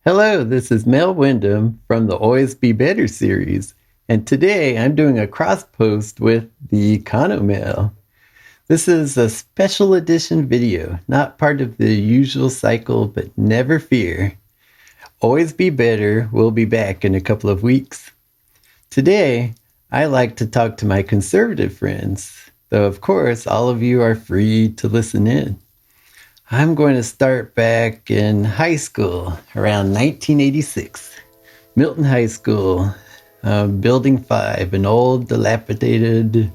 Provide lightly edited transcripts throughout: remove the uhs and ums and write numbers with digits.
Hello, this is Mel Wyndham from the Always Be Better series, and today I'm doing a cross post with the Economail. This is a special edition video, not part of the usual cycle, but never fear. Always Be Better will be back in a couple of weeks. Today, I like to talk to my conservative friends, though of course all of you are free to listen in. I'm going to start back in high school around 1986. Milton High School, Building 5, an old, dilapidated,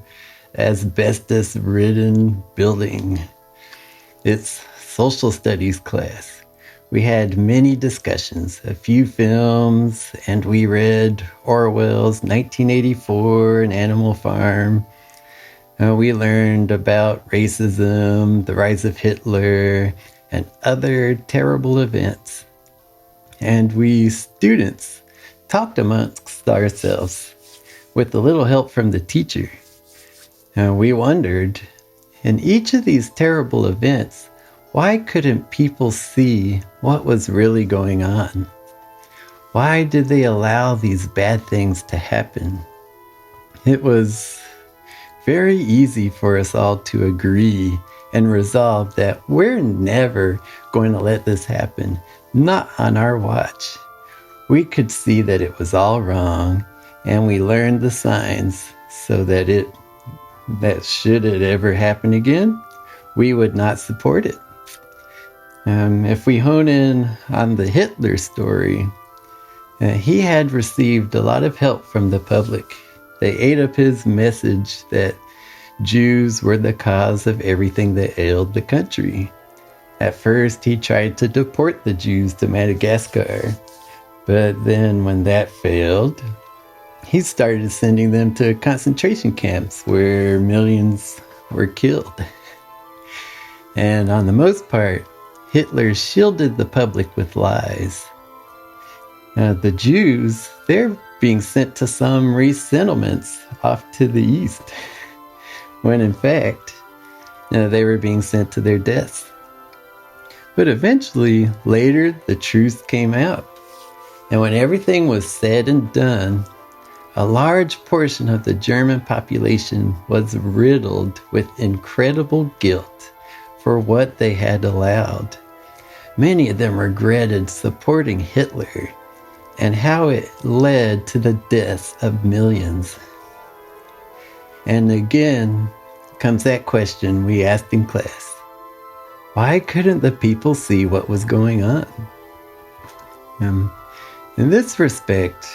asbestos-ridden building. It's social studies class. We had many discussions, a few films, and we read Orwell's 1984 and Animal Farm. We learned about racism, the rise of Hitler, and other terrible events. And we students talked amongst ourselves with a little help from the teacher. We wondered, in each of these terrible events, why couldn't people see what was really going on? Why did they allow these bad things to happen? It was very easy for us all to agree and resolve that we're never going to let this happen, not on our watch. We could see that it was all wrong, and we learned the signs so that should it ever happen again, we would not support it. If we hone in on the Hitler story, he had received a lot of help from the public. They ate up his message that Jews were the cause of everything that ailed the country. At first, he tried to deport the Jews to Madagascar, but then when that failed, he started sending them to concentration camps where millions were killed. And on the most part, Hitler shielded the public with lies. The Jews, they're being sent to some resettlements off to the east, when in fact, they were being sent to their deaths. But eventually, later, the truth came out. And when everything was said and done, a large portion of the German population was riddled with incredible guilt for what they had allowed. Many of them regretted supporting Hitler and how it led to the deaths of millions. And again comes that question we asked in class. Why couldn't the people see what was going on? In this respect,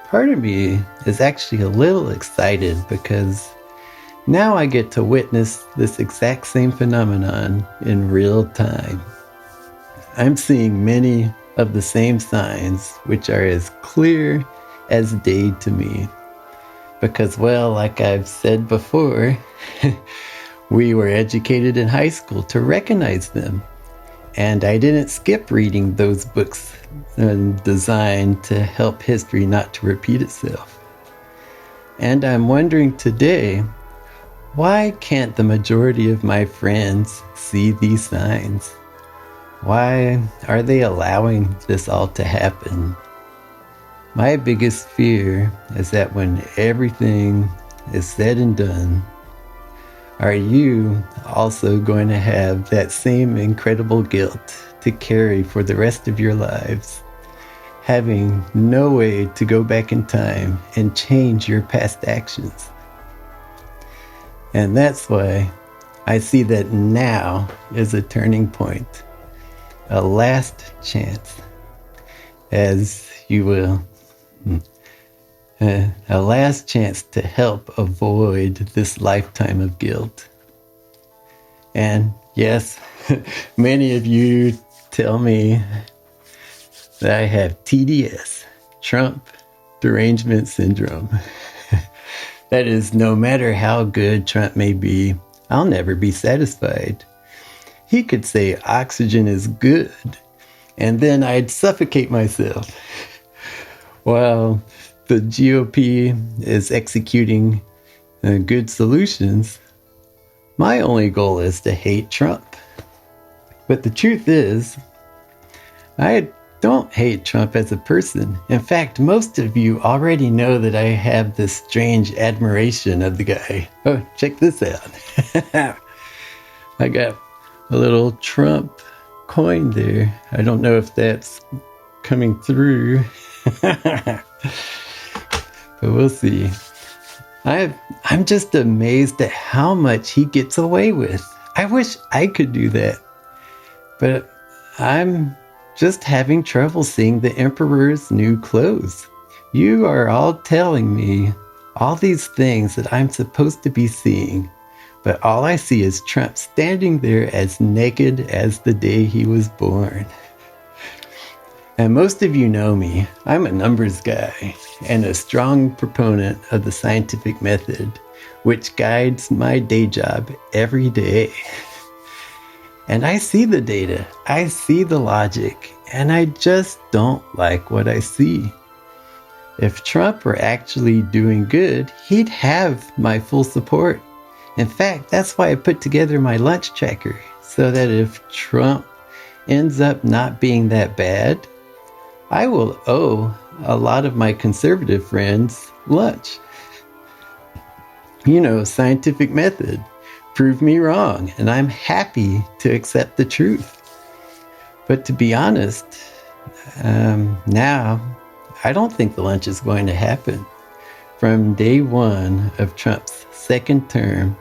part of me is actually a little excited because now I get to witness this exact same phenomenon in real time. I'm seeing many of the same signs, which are as clear as day to me. Because, well, like I've said before, we were educated in high school to recognize them. And I didn't skip reading those books designed to help history not to repeat itself. And I'm wondering today, why can't the majority of my friends see these signs? Why are they allowing this all to happen? My biggest fear is that when everything is said and done, are you also going to have that same incredible guilt to carry for the rest of your lives, having no way to go back in time and change your past actions? And that's why I see that now is a turning point. A last chance, as you will. A last chance to help avoid this lifetime of guilt. And yes, many of you tell me that I have TDS, Trump Derangement Syndrome. That is, no matter how good Trump may be, I'll never be satisfied. He could say oxygen is good, and then I'd suffocate myself. While the GOP is executing good solutions, my only goal is to hate Trump. But the truth is, I don't hate Trump as a person. In fact, most of you already know that I have this strange admiration of the guy. Oh, check this out. I got a little Trump coin there. I don't know if that's coming through. But we'll see. I'm just amazed at how much he gets away with. I wish I could do that. But I'm just having trouble seeing the emperor's new clothes. You are all telling me all these things that I'm supposed to be seeing, but all I see is Trump standing there as naked as the day he was born. And most of you know me. I'm a numbers guy and a strong proponent of the scientific method, which guides my day job every day. And I see the data, I see the logic, and I just don't like what I see. If Trump were actually doing good, he'd have my full support. In fact, that's why I put together my lunch tracker, so that if Trump ends up not being that bad, I will owe a lot of my conservative friends lunch. You know, scientific method. Prove me wrong, and I'm happy to accept the truth. But to be honest, now I don't think the lunch is going to happen. From day one of Trump's second term,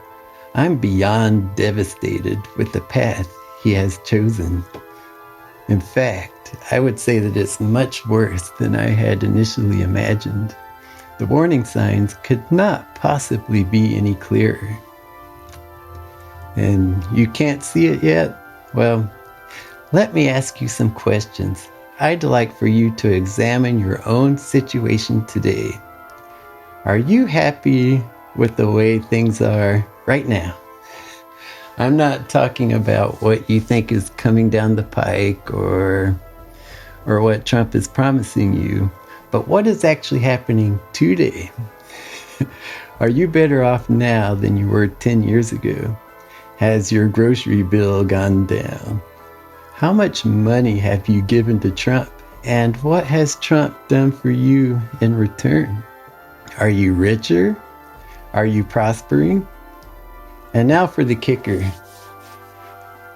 I'm beyond devastated with the path he has chosen. In fact, I would say that it's much worse than I had initially imagined. The warning signs could not possibly be any clearer. And you can't see it yet? Well, let me ask you some questions. I'd like for you to examine your own situation today. Are you happy with the way things are right now? I'm not talking about what you think is coming down the pike or what Trump is promising you, but what is actually happening today? Are you better off now than you were 10 years ago? Has your grocery bill gone down? How much money have you given to Trump? And what has Trump done for you in return? Are you richer? Are you prospering? And now for the kicker.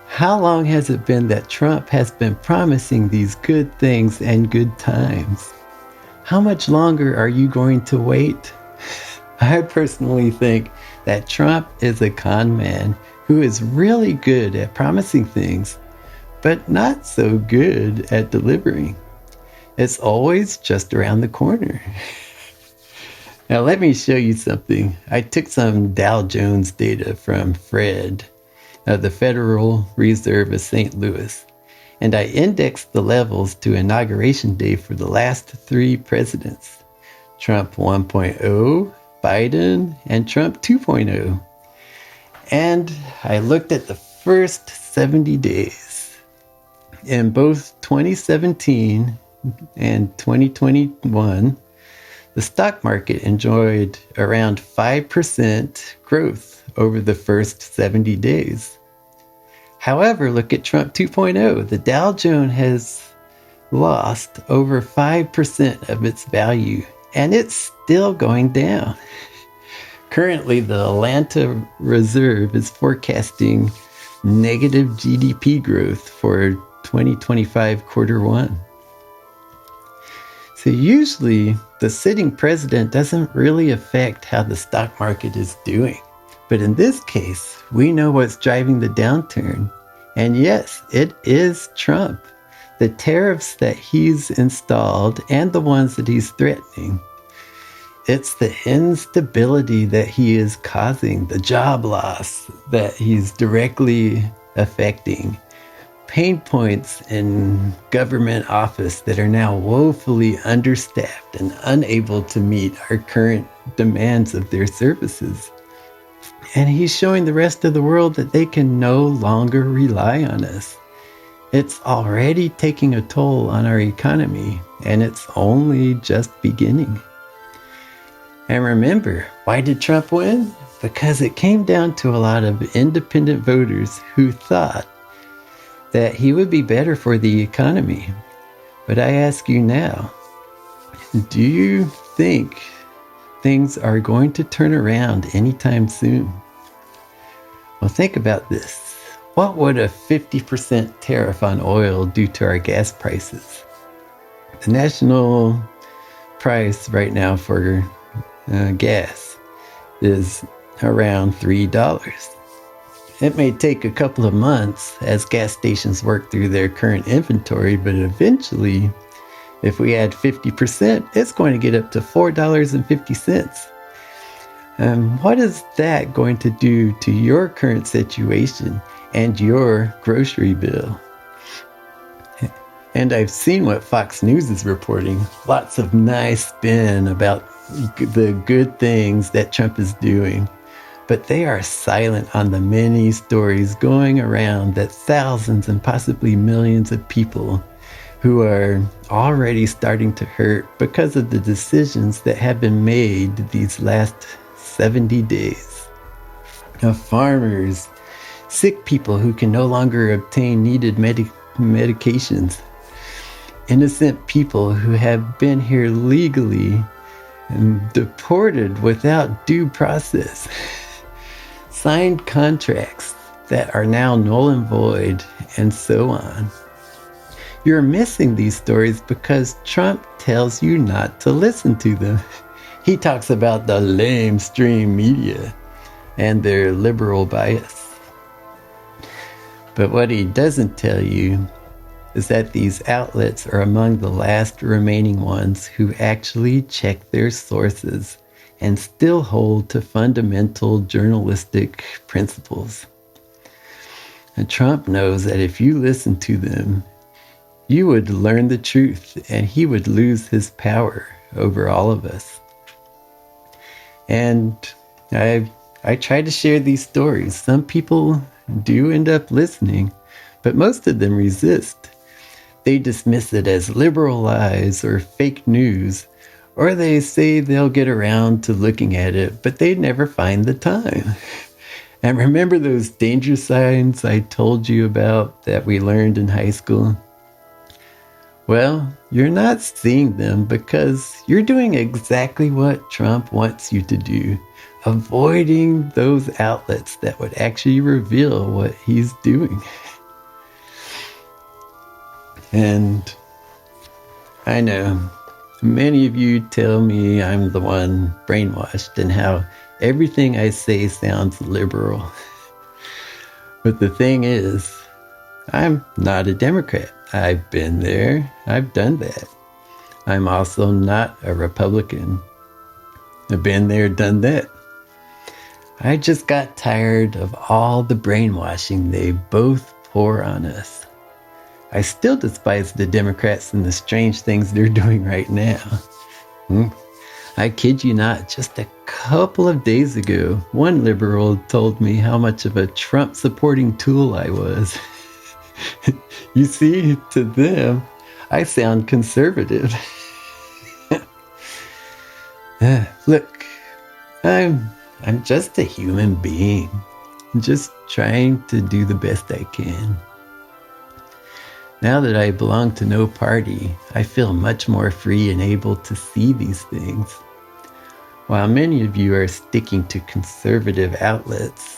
How long has it been that Trump has been promising these good things and good times? How much longer are you going to wait? I personally think that Trump is a con man who is really good at promising things, but not so good at delivering. It's always just around the corner. Now let me show you something. I took some Dow Jones data from Fred, the Federal Reserve of St. Louis, and I indexed the levels to Inauguration Day for the last 3 presidents, Trump 1.0, Biden, and Trump 2.0. And I looked at the first 70 days. In both 2017 and 2021, the stock market enjoyed around 5% growth over the first 70 days. However, look at Trump 2.0. The Dow Jones has lost over 5% of its value, and it's still going down. Currently, the Atlanta Reserve is forecasting negative GDP growth for 2025 quarter one. So usually, the sitting president doesn't really affect how the stock market is doing. But in this case, we know what's driving the downturn. And yes, it is Trump. The tariffs that he's installed and the ones that he's threatening. It's the instability that he is causing, the job loss that he's directly affecting, pain points in government office that are now woefully understaffed and unable to meet our current demands of their services. And he's showing the rest of the world that they can no longer rely on us. It's already taking a toll on our economy, and it's only just beginning. And remember, why did Trump win? Because it came down to a lot of independent voters who thought that he would be better for the economy. But I ask you now, do you think things are going to turn around anytime soon? Well, think about this. What would a 50% tariff on oil do to our gas prices? The national price right now for gas is around $3. It may take a couple of months as gas stations work through their current inventory, but eventually, if we add 50%, it's going to get up to $4.50. What is that going to do to your current situation and your grocery bill? And I've seen what Fox News is reporting. Lots of nice spin about the good things that Trump is doing. But they are silent on the many stories going around that thousands and possibly millions of people who are already starting to hurt because of the decisions that have been made these last 70 days. Farmers, sick people who can no longer obtain needed medications, innocent people who have been here legally and deported without due process, signed contracts that are now null and void, and so on. You're missing these stories because Trump tells you not to listen to them. He talks about the lamestream media and their liberal bias. But what he doesn't tell you is that these outlets are among the last remaining ones who actually check their sources and still hold to fundamental journalistic principles. And Trump knows that if you listen to them, you would learn the truth and he would lose his power over all of us. And I try to share these stories. Some people do end up listening, but most of them resist. They dismiss it as liberal lies or fake news, or they say they'll get around to looking at it, but they never find the time. And remember those danger signs I told you about that we learned in high school? Well, you're not seeing them because you're doing exactly what Trump wants you to do, avoiding those outlets that would actually reveal what he's doing. And I know many of you tell me I'm the one brainwashed and how everything I say sounds liberal. But the thing is, I'm not a Democrat. I've been there. I've done that. I'm also not a Republican. I've been there, done that. I just got tired of all the brainwashing they both pour on us. I still despise the Democrats and the strange things they're doing right now. I kid you not, just a couple of days ago, one liberal told me how much of a Trump-supporting tool I was. You see, to them, I sound conservative. Look, I'm just a human being, just trying to do the best I can. Now that I belong to no party, I feel much more free and able to see these things. While many of you are sticking to conservative outlets,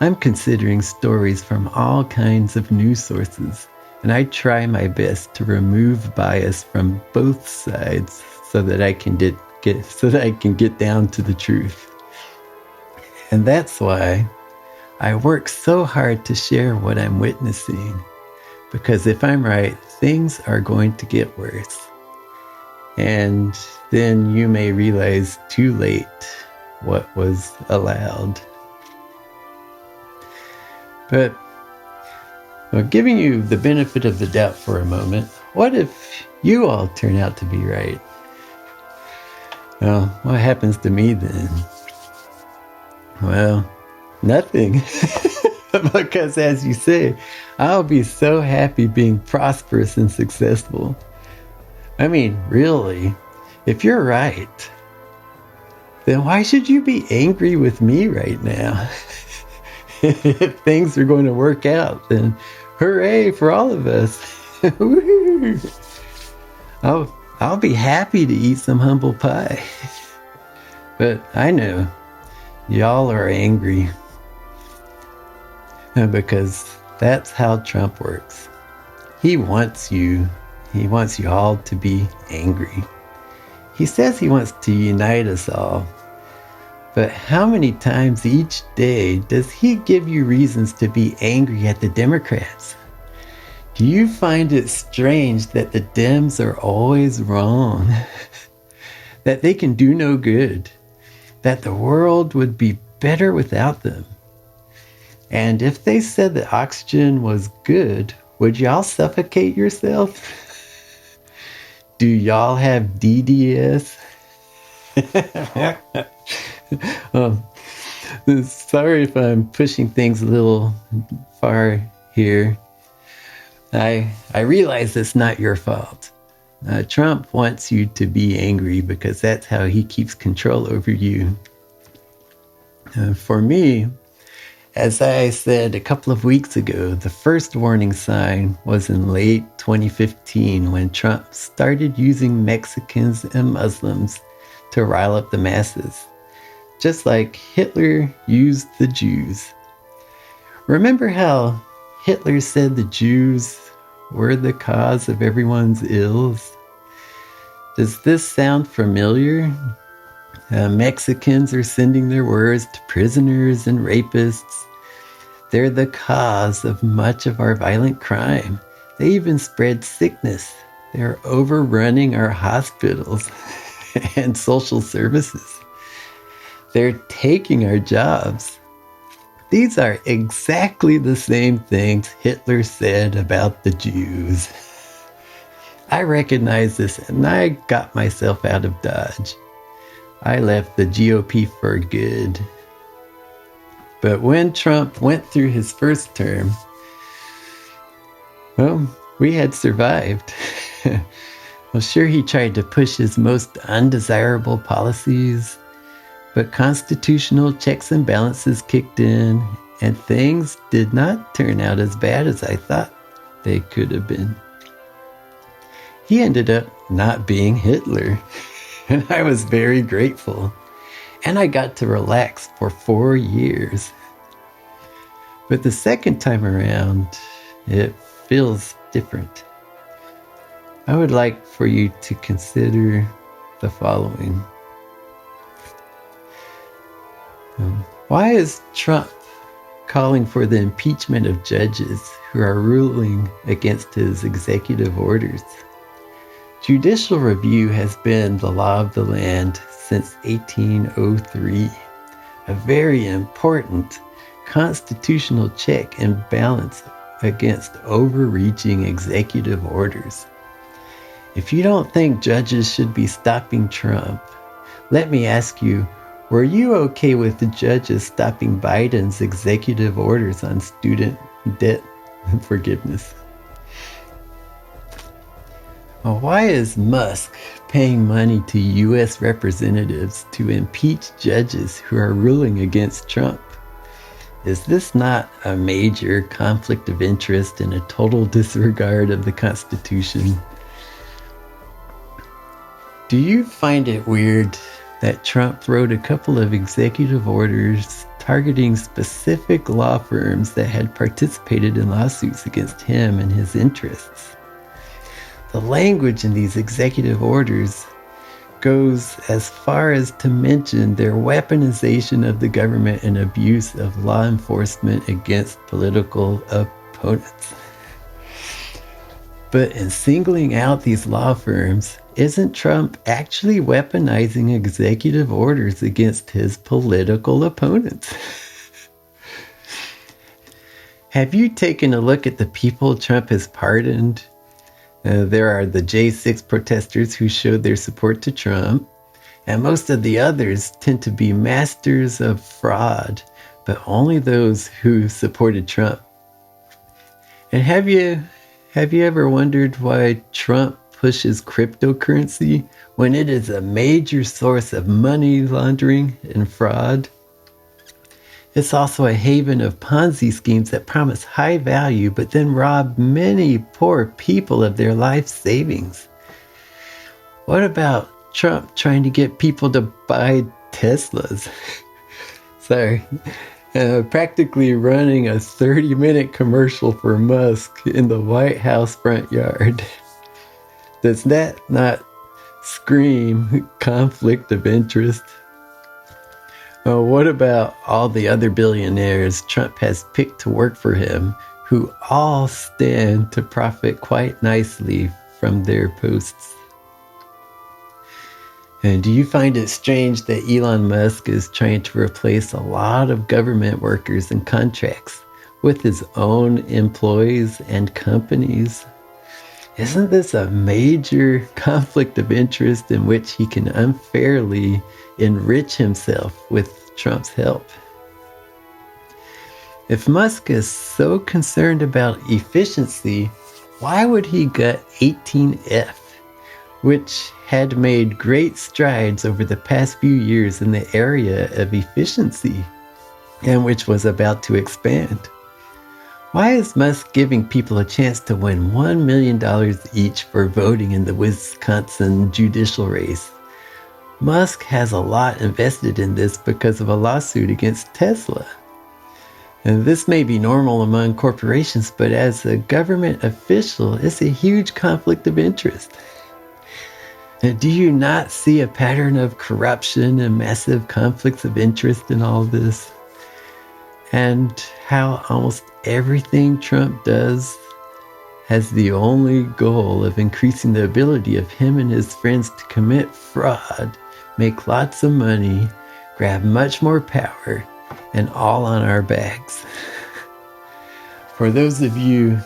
I'm considering stories from all kinds of news sources, and I try my best to remove bias from both sides so that I can get down to the truth. And that's why I work so hard to share what I'm witnessing, because if I'm right, things are going to get worse. And then you may realize too late what was allowed. But giving you the benefit of the doubt for a moment, what if you all turn out to be right? Well, what happens to me then? Well, nothing. Because as you say, I'll be so happy being prosperous and successful. I mean, really, if you're right, then why should you be angry with me right now? If things are going to work out, then hooray for all of us. I'll be happy to eat some humble pie. But I know y'all are angry because that's how Trump works. He wants you all to be angry. He says he wants to unite us all. But how many times each day does he give you reasons to be angry at the Democrats? Do you find it strange that the Dems are always wrong? That they can do no good? That the world would be better without them? And if they said that oxygen was good, would y'all suffocate yourself? Do y'all have DDS? Sorry if I'm pushing things a little far here. I realize it's not your fault. Trump wants you to be angry because that's how he keeps control over you. For me, as I said a couple of weeks ago, the first warning sign was in late 2015 when Trump started using Mexicans and Muslims to rile up the masses, just like Hitler used the Jews. Remember how Hitler said the Jews were the cause of everyone's ills? Does this sound familiar? Mexicans are sending their words to prisoners and rapists. They're the cause of much of our violent crime. They even spread sickness. They're overrunning our hospitals and social services. They're taking our jobs. These are exactly the same things Hitler said about the Jews. I recognize this and I got myself out of Dodge. I left the GOP for good. But when Trump went through his first term, well, we had survived. Well, sure, he tried to push his most undesirable policies, but constitutional checks and balances kicked in, and things did not turn out as bad as I thought they could have been. He ended up not being Hitler, and I was very grateful. And I got to relax for 4 years. But the second time around, it feels different. I would like for you to consider the following. Why is Trump calling for the impeachment of judges who are ruling against his executive orders? Judicial review has been the law of the land since 1803, a very important constitutional check and balance against overreaching executive orders. If you don't think judges should be stopping Trump, let me ask you, were you okay with the judges stopping Biden's executive orders on student debt forgiveness? Well, why is Musk paying money to U.S. representatives to impeach judges who are ruling against Trump? Is this not a major conflict of interest and a total disregard of the Constitution? Do you find it weird that Trump wrote a couple of executive orders targeting specific law firms that had participated in lawsuits against him and his interests? The language in these executive orders goes as far as to mention their weaponization of the government and abuse of law enforcement against political opponents. But in singling out these law firms, isn't Trump actually weaponizing executive orders against his political opponents? Have you taken a look at the people Trump has pardoned? There are the J6 protesters who showed their support to Trump, and most of the others tend to be masters of fraud, but only those who supported Trump. And have you ever wondered why Trump pushes cryptocurrency when it is a major source of money laundering and fraud? It's also a haven of Ponzi schemes that promise high value but then rob many poor people of their life savings. What about Trump trying to get people to buy Teslas? Sorry. Practically running a 30-minute commercial for Musk in the White House front yard. Does that not scream conflict of interest? What about all the other billionaires Trump has picked to work for him, who all stand to profit quite nicely from their posts? And do you find it strange that Elon Musk is trying to replace a lot of government workers and contracts with his own employees and companies? Isn't this a major conflict of interest in which he can unfairly enrich himself with Trump's help? If Musk is so concerned about efficiency, why would he gut 18F, which had made great strides over the past few years in the area of efficiency, and which was about to expand? Why is Musk giving people a chance to win $1 million each for voting in the Wisconsin judicial race? Musk has a lot invested in this because of a lawsuit against Tesla. And this may be normal among corporations, but as a government official, it's a huge conflict of interest. Do you not see a pattern of corruption and massive conflicts of interest in all this? And how almost everything Trump does has the only goal of increasing the ability of him and his friends to commit fraud, make lots of money, grab much more power, and all on our backs. For those of you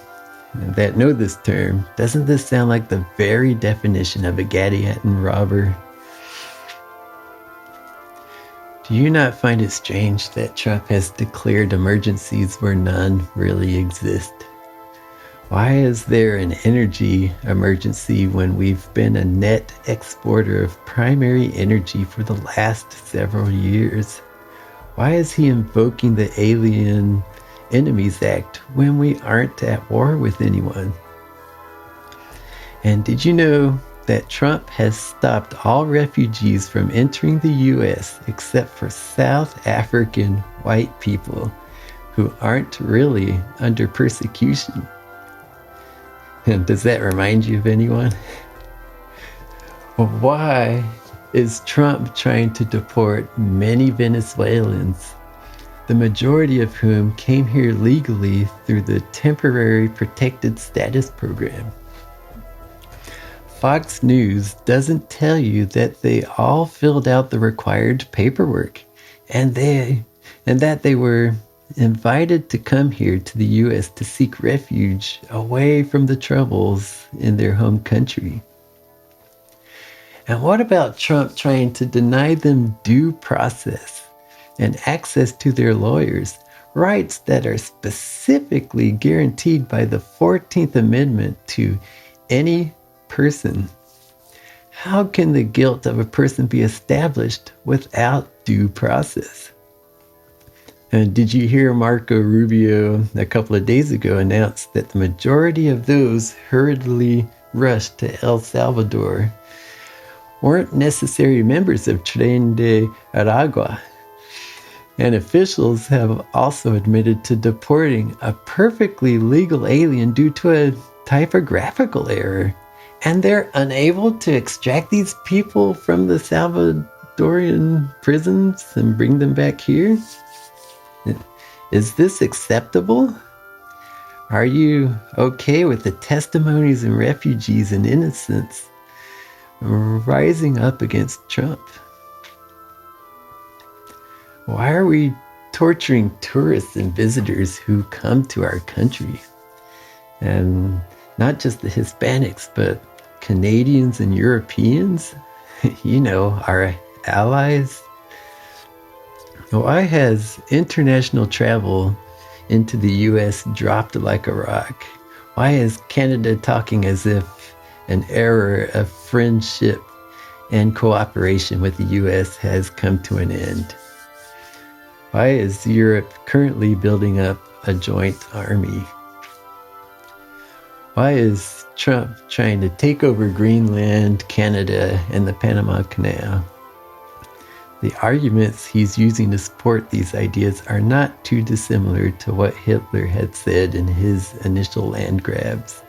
that know this term, doesn't this sound like the very definition of a Gadianton robber? Do you not find it strange that Trump has declared emergencies where none really exist? Why is there an energy emergency when we've been a net exporter of primary energy for the last several years? Why is he invoking the Alien Enemies Act when we aren't at war with anyone? And did you know that Trump has stopped all refugees from entering the U.S. except for South African white people who aren't really under persecution? And does that remind you of anyone? Well, why is Trump trying to deport many Venezuelans, the majority of whom came here legally through the Temporary Protected Status Program? Fox News doesn't tell you that they all filled out the required paperwork and that they were invited to come here to the U.S. to seek refuge away from the troubles in their home country. And what about Trump trying to deny them due process and access to their lawyers, rights that are specifically guaranteed by the 14th Amendment to any person? How can the guilt of a person be established without due process? And did you hear Marco Rubio a couple of days ago announce that the majority of those hurriedly rushed to El Salvador weren't necessary members of Tren de Aragua? And officials have also admitted to deporting a perfectly legal alien due to a typographical error. And they're unable to extract these people from the Salvadorian prisons and bring them back here? Is this acceptable? Are you okay with the testimonies and refugees and innocents rising up against Trump? Why are we torturing tourists and visitors who come to our country? And not just the Hispanics, but Canadians and Europeans, our allies. Why has international travel into the U.S. dropped like a rock? Why is Canada talking as if an era of friendship and cooperation with the U.S. has come to an end? Why is Europe currently building up a joint army? Why is Trump trying to take over Greenland, Canada, and the Panama Canal? The arguments he's using to support these ideas are not too dissimilar to what Hitler had said in his initial land grabs.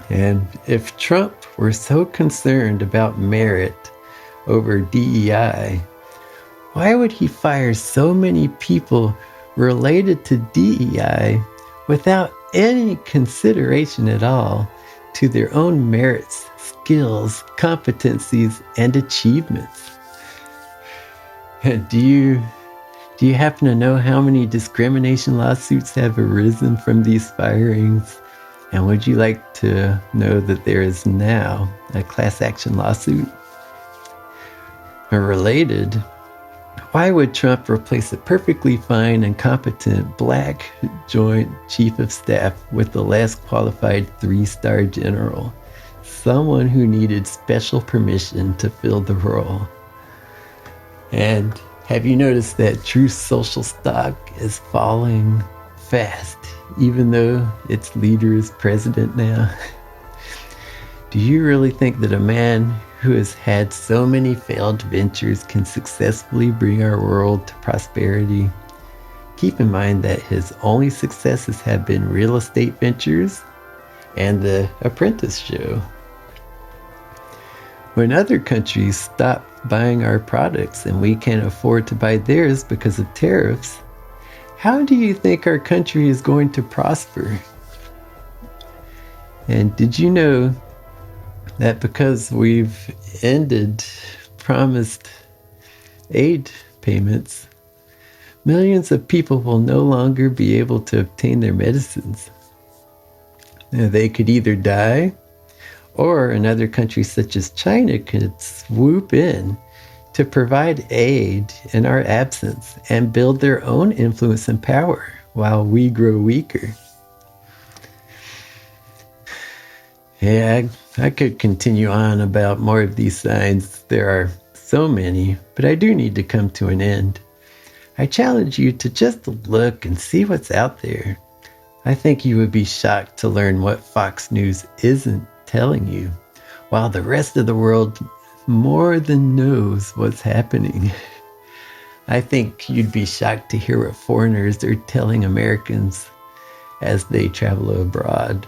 And if Trump were so concerned about merit over DEI, why would he fire so many people related to DEI without any consideration at all to their own merits, skills, competencies, and achievements? Do you happen to know how many discrimination lawsuits have arisen from these firings? And would you like to know that there is now a class action lawsuit? Related, why would Trump replace a perfectly fine and competent black Joint Chief of Staff with the less qualified 3-star general, someone who needed special permission to fill the role? And have you noticed that Truth Social stock is falling fast, even though its leader is president now? Do you really think that a man who has had so many failed ventures can successfully bring our world to prosperity? Keep in mind that his only successes have been real estate ventures and the Apprentice show. When other countries stop buying our products and we can't afford to buy theirs because of tariffs, how do you think our country is going to prosper? And did you know that because we've ended promised aid payments, millions of people will no longer be able to obtain their medicines? They could either die, or another country such as China could swoop in to provide aid in our absence and build their own influence and power while we grow weaker. Yeah, I could continue on about more of these signs. There are so many, but I do need to come to an end. I challenge you to just look and see what's out there. I think you would be shocked to learn what Fox News isn't telling you, while the rest of the world more than knows what's happening. I think you'd be shocked to hear what foreigners are telling Americans as they travel abroad.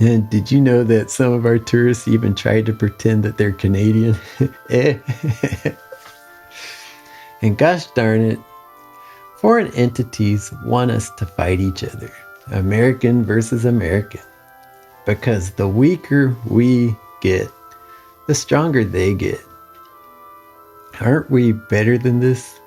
And did you know that some of our tourists even try to pretend that they're Canadian? And gosh darn it, foreign entities want us to fight each other, American versus American, because the weaker we get, the stronger they get. Aren't we better than this?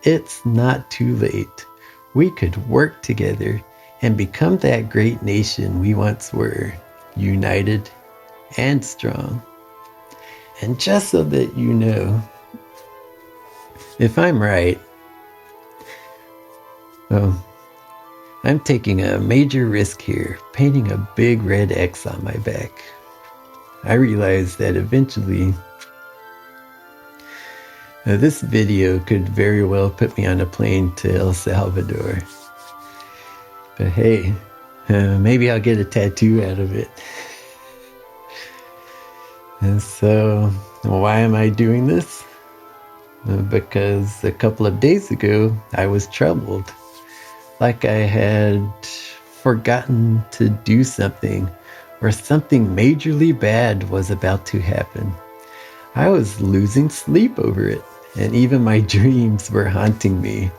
It's not too late. We could work together and become that great nation we once were, united and strong. And just so that you know, if I'm right, well, I'm taking a major risk here, painting a big red X on my back. I realize that eventually this video could very well put me on a plane to El Salvador. But hey, maybe I'll get a tattoo out of it. And so, why am I doing this? Because a couple of days ago, I was troubled. Like I had forgotten to do something, or something majorly bad was about to happen. I was losing sleep over it, and even my dreams were haunting me.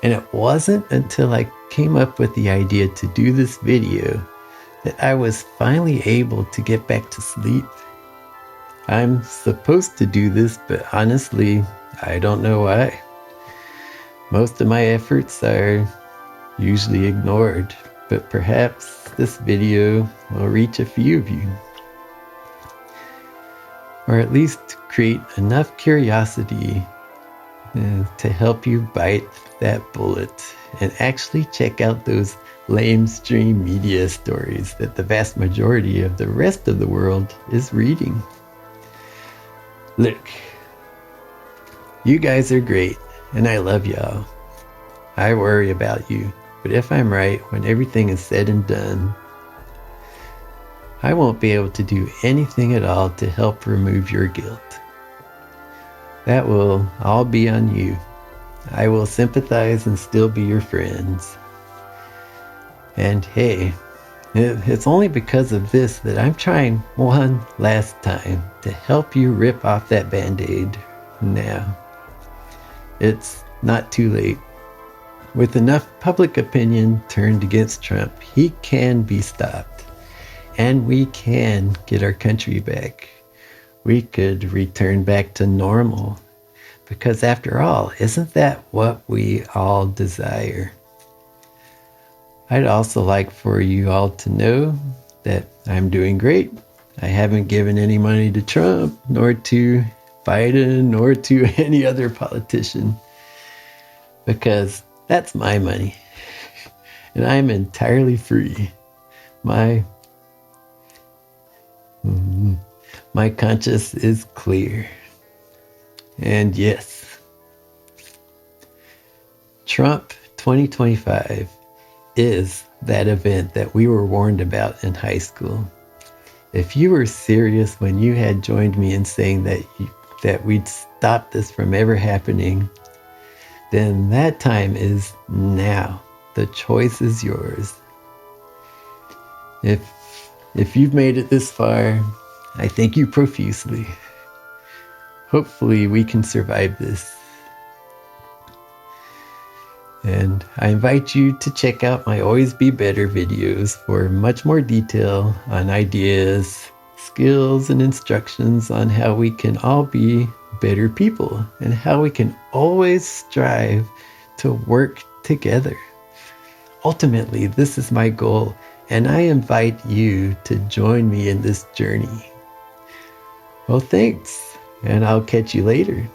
And it wasn't until I came up with the idea to do this video that I was finally able to get back to sleep. I'm supposed to do this, but honestly, I don't know why. Most of my efforts are usually ignored, but perhaps this video will reach a few of you. Or at least create enough curiosity to help you bite that bullet and actually check out those lamestream media stories that the vast majority of the rest of the world is reading. Look, you guys are great, and I love y'all. I worry about you, But if I'm right, when everything is said and done, I won't be able to do anything at all to help remove your guilt. That will all be on you. I will sympathize and still be your friends. And hey, it's only because of this that I'm trying one last time to help you rip off that Band-Aid now. It's not too late. With enough public opinion turned against Trump, he can be stopped. And we can get our country back. We could return back to normal. Because after all, isn't that what we all desire? I'd also like for you all to know that I'm doing great. I haven't given any money to Trump, nor to Biden, nor to any other politician. Because that's my money. And I'm entirely free. My conscience is clear. And yes, Trump 2025 is that event that we were warned about in high school. If you were serious when you had joined me in saying that we'd stop this from ever happening, then that time is now. The choice is yours. If you've made it this far, I thank you profusely. Hopefully we can survive this. And I invite you to check out my Always Be Better videos for much more detail on ideas, skills, and instructions on how we can all be better people and how we can always strive to work together. Ultimately, this is my goal, and I invite you to join me in this journey. Well, thanks, and I'll catch you later.